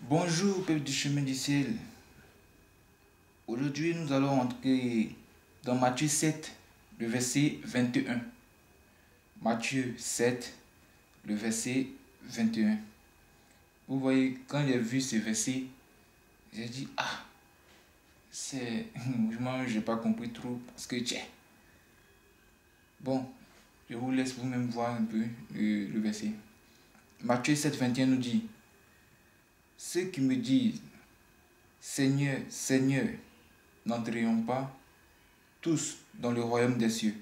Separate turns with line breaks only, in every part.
Bonjour, peuple du chemin du ciel. Aujourd'hui, nous allons entrer dans Matthieu 7, le verset 21. Matthieu 7, le verset 21. Vous voyez, quand j'ai vu ce verset, j'ai dit, ah, c'est... Moi, je n'ai pas compris trop parce que, tiens. Bon, je vous laisse vous-même voir un peu le verset. Matthieu 7, 21 nous dit, ceux qui me disent, Seigneur, Seigneur, n'entreront pas tous dans le royaume des cieux,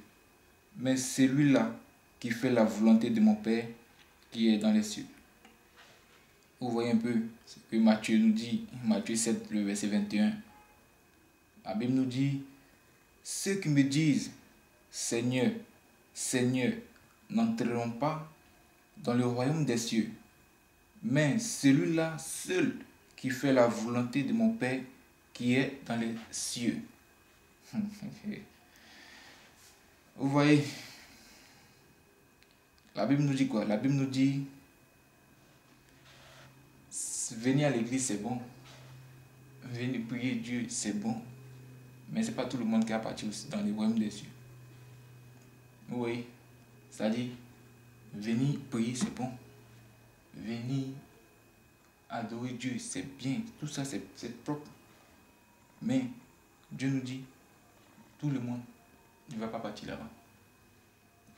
mais celui-là qui fait la volonté de mon Père qui est dans les cieux. Vous voyez un peu ce que Matthieu nous dit, Matthieu 7, le verset 21. La Bible nous dit, ceux qui me disent, Seigneur, Seigneur, n'entreront pas dans le royaume des cieux, mais celui-là seul qui fait la volonté de mon Père qui est dans les cieux. Vous voyez, la Bible nous dit quoi? La Bible nous dit, venir à l'église c'est bon, venir prier Dieu c'est bon, mais c'est pas tout le monde qui a parti aussi dans les royaumes des cieux. Vous voyez, c'est-à-dire, venir prier c'est bon, venir adorer Dieu c'est bien, tout ça c'est propre. Mais Dieu nous dit, tout le monde ne va pas partir là-bas.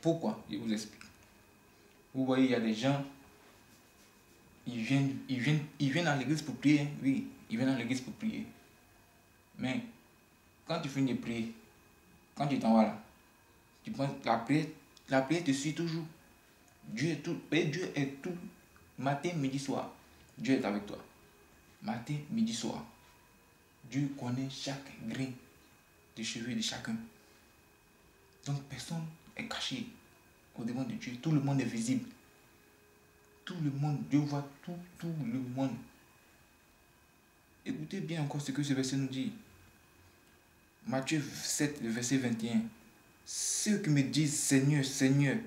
Pourquoi? Je vous explique. Vous voyez, il y a des gens, ils viennent à l'église pour prier. Oui, ils viennent à l'église pour prier. Mais quand tu finis de prier, quand tu t'en vas là, tu penses que la prière te suit toujours. Dieu est tout. Matin, midi, soir. Dieu est avec toi. Matin, midi, soir. Dieu connaît chaque grain de cheveux de chacun. Donc personne est caché au devant de Dieu. Tout le monde est visible. Tout le monde, Dieu voit tout le monde. Écoutez bien encore ce que ce verset nous dit. Matthieu 7, le verset 21. Ceux qui me disent Seigneur, Seigneur,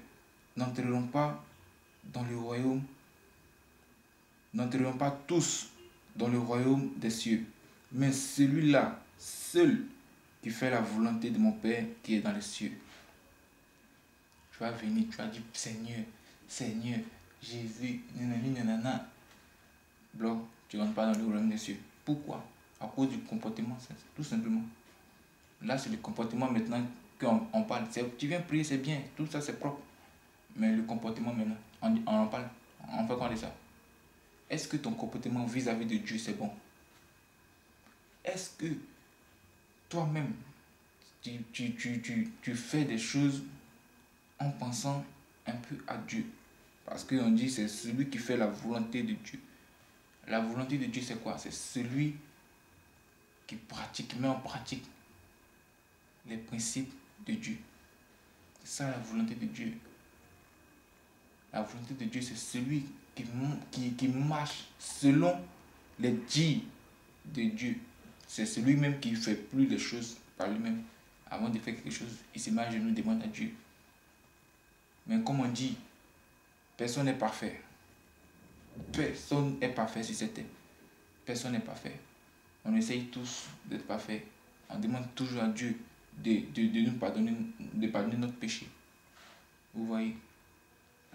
n'entreront pas dans le royaume, n'entreront pas tous dans le royaume des cieux, mais celui-là seul qui fait la volonté de mon Père qui est dans les cieux. Tu vas venir, tu vas dire Seigneur, Seigneur, Jésus, nanana. Blanc, tu ne rentres pas dans le royaume des cieux. Pourquoi? À cause du comportement, tout simplement. Là, c'est le comportement maintenant qu'on parle. Tu viens prier, c'est bien, tout ça c'est propre. Mais le comportement maintenant, on en parle. On fait quoi de ça? Est-ce que ton comportement vis-à-vis de Dieu c'est bon? Est-ce que toi-même, tu fais des choses en pensant un peu à Dieu? Parce qu'on dit c'est celui qui fait la volonté de Dieu. La volonté de Dieu c'est quoi? C'est celui qui met en pratique les principes de Dieu. C'est ça la volonté de Dieu. La volonté de Dieu, c'est celui qui marche selon les dires de Dieu. C'est celui-même qui ne fait plus les choses par lui-même. Avant de faire quelque chose, il se met à genoux, demande à Dieu. Mais comme on dit, personne n'est parfait. Personne n'est parfait sur cette terre. Personne n'est parfait. On essaye tous d'être parfaits. On demande toujours à Dieu de nous pardonner, de pardonner notre péché. Vous voyez?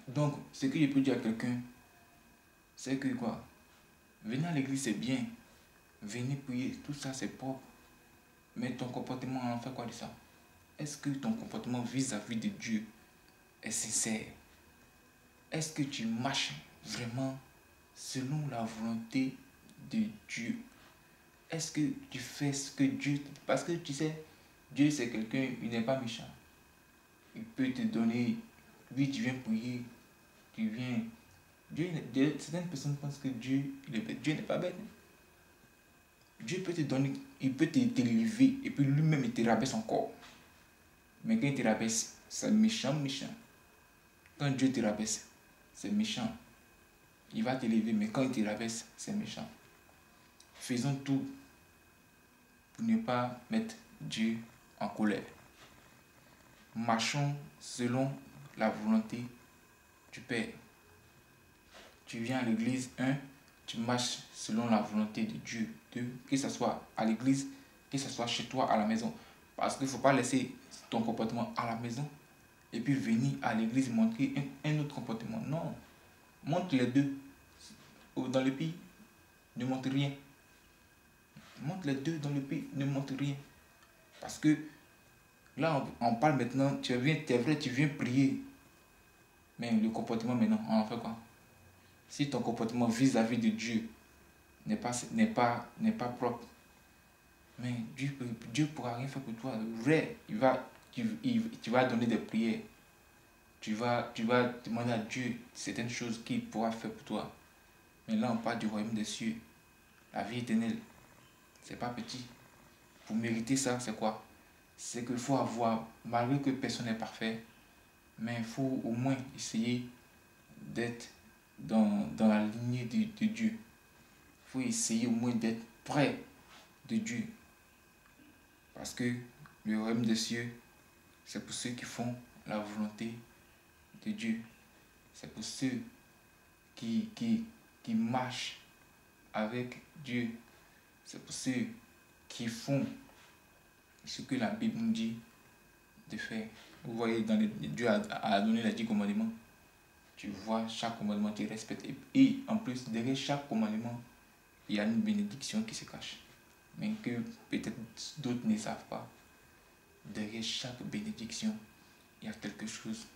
Donc, ce que je peux dire à quelqu'un, c'est que quoi? Venir à l'église, c'est bien. Venir prier, tout ça, c'est propre. Mais ton comportement, on en fait quoi de ça? Est-ce que ton comportement vis-à-vis de Dieu est sincère? Est-ce que tu marches vraiment selon la volonté de Dieu? Est-ce que tu fais ce que Dieu... Parce que tu sais, Dieu c'est quelqu'un, il n'est pas méchant. Il peut te donner... Oui, tu viens prier, tu viens... Certaines personnes pensent que Dieu n'est pas bête. Dieu peut te donner, il peut t'élever et puis lui-même il te rabaisse encore. Mais quand il te rabaisse, c'est méchant. Quand Dieu te rabaisse, c'est méchant. Il va t'élever, mais quand il te rabaisse, c'est méchant. Faisons tout pour ne pas mettre Dieu en colère. Marchons selon la volonté du Père. Tu viens à l'église, tu marches selon la volonté de Dieu, que ce soit à l'église, que ce soit chez toi à la maison. Parce qu'il ne faut pas laisser ton comportement à la maison et puis venir à l'église montrer un autre comportement. Non, montre les deux. Dans le pays, ne montre rien. Montre les deux dans le pays, ne montre rien. Parce que là, on parle maintenant, tu viens prier. Mais le comportement maintenant, on en fait quoi? Si ton comportement vis-à-vis de Dieu n'est pas propre, mais Dieu ne pourra rien faire pour toi. Vrai, tu vas donner des prières. Tu vas demander à Dieu certaines choses qu'il pourra faire pour toi. Mais là, on parle du royaume des cieux. La vie éternelle, c'est pas petit. Pour mériter ça, c'est quoi? C'est qu'il faut avoir, malgré que personne n'est parfait, mais il faut au moins essayer d'être dans la lignée de Dieu. Il faut essayer au moins d'être près de Dieu. Parce que le royaume des cieux, c'est pour ceux qui font la volonté de Dieu. C'est pour ceux qui marchent avec Dieu. C'est pour ceux qui font ce que la Bible nous dit de faire. Vous voyez, Dieu a donné les 10 commandements. Tu vois, chaque commandement, tu respectes. Et en plus, derrière chaque commandement, il y a une bénédiction qui se cache. Mais que peut-être d'autres ne savent pas. Derrière chaque bénédiction, il y a quelque chose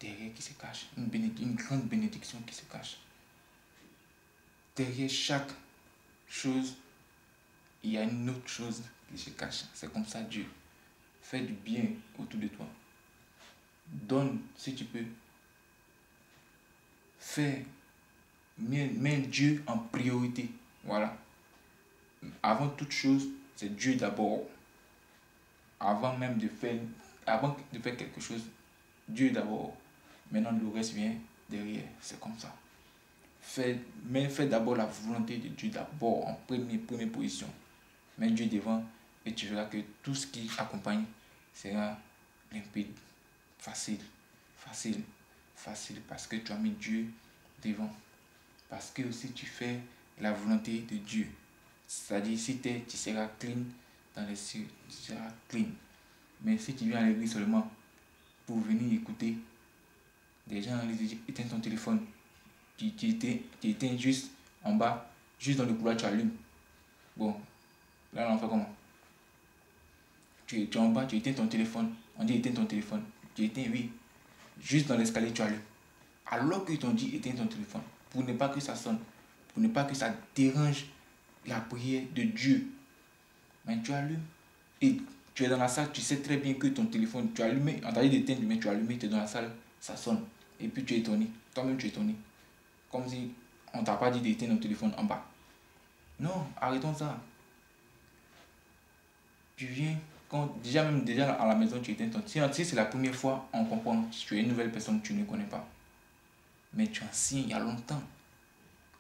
derrière qui se cache. Une grande bénédiction qui se cache. Derrière chaque chose, il y a une autre chose qui se cache. C'est comme ça Dieu. Fais du bien autour de toi. Donne si tu peux. Mets Dieu en priorité. Voilà. Avant toute chose, c'est Dieu d'abord. Avant de faire quelque chose, Dieu d'abord. Maintenant, le reste vient derrière. C'est comme ça. Fais d'abord la volonté de Dieu d'abord, en première position. Mets Dieu devant et tu verras que tout ce qui accompagne sera limpide, facile, parce que tu as mis Dieu devant. Parce que aussi tu fais la volonté de Dieu. C'est-à-dire, si tu seras clean dans les cieux, tu seras clean. Mais si tu viens à l'église seulement pour venir écouter, des gens éteignent ton téléphone, tu éteins juste en bas, juste dans le couloir, tu allumes. Bon, là, on fait comment? Tu es en bas, tu éteins ton téléphone. On dit éteins ton téléphone. Tu éteins, oui. Juste dans l'escalier, tu allumes. Alors qu'ils t'ont dit éteins ton téléphone. Pour ne pas que ça sonne. Pour ne pas que ça dérange la prière de Dieu. Mais tu allumes. Et tu es dans la salle, tu sais très bien que ton téléphone, tu as allumé. On t'a dit d'éteindre, mais tu as allumé, tu es dans la salle, ça sonne. Et puis tu es étonné. Toi-même, tu es étonné. Comme si on t'a pas dit d'éteindre ton téléphone en bas. Non, arrêtons ça. Tu viens, déjà à la maison, tu éteins ton téléphone. Si c'est la première fois, on comprend. Si tu es une nouvelle personne, tu ne connais pas. Mais tu es ancien il y a longtemps.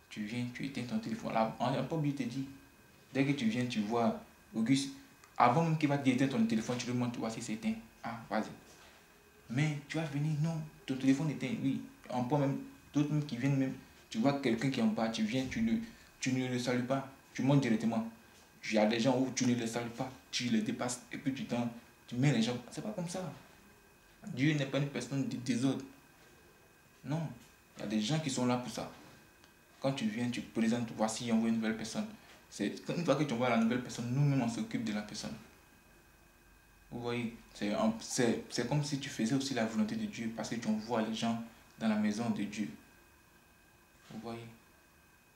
Tu viens, tu éteins ton téléphone. Là, on n'a pas oublié de te dire. Dès que tu viens, tu vois Auguste. Avant même qu'il va éteindre ton téléphone, tu lui montres, voici c'est éteint. Ah, vas-y. Mais tu vas venir, non, ton téléphone est éteint, oui. On peut même, d'autres même qui viennent même, tu vois quelqu'un qui est en bas, tu viens, tu ne le salues pas, tu montes directement. Il y a des gens où tu ne les salues pas, tu les dépasses et puis tu mets les gens. C'est pas comme ça. Dieu n'est pas une personne des autres. Non, il y a des gens qui sont là pour ça. Quand tu viens, tu présentes, voici, on voit une nouvelle personne. Une fois que tu envoies la nouvelle personne, nous-mêmes on s'occupe de la personne. Vous voyez, c'est comme si tu faisais aussi la volonté de Dieu parce que tu envoies les gens dans la maison de Dieu. Vous voyez.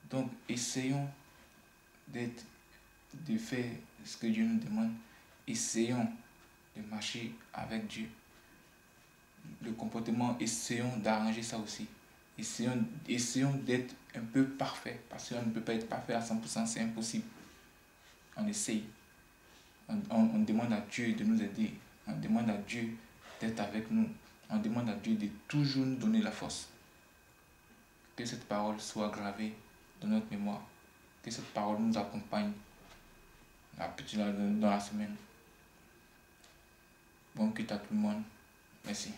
Donc, essayons de faire ce que Dieu nous demande. Essayons de marcher avec Dieu. Le comportement, essayons d'arranger ça aussi. Essayons d'être un peu parfait parce qu'on ne peut pas être parfait à 100%, c'est impossible. On essaye. On demande à Dieu de nous aider. On demande à Dieu d'être avec nous. On demande à Dieu de toujours nous donner la force. Que cette parole soit gravée dans notre mémoire. Que cette parole nous accompagne dans la semaine. Bon culte à tout le monde. Merci.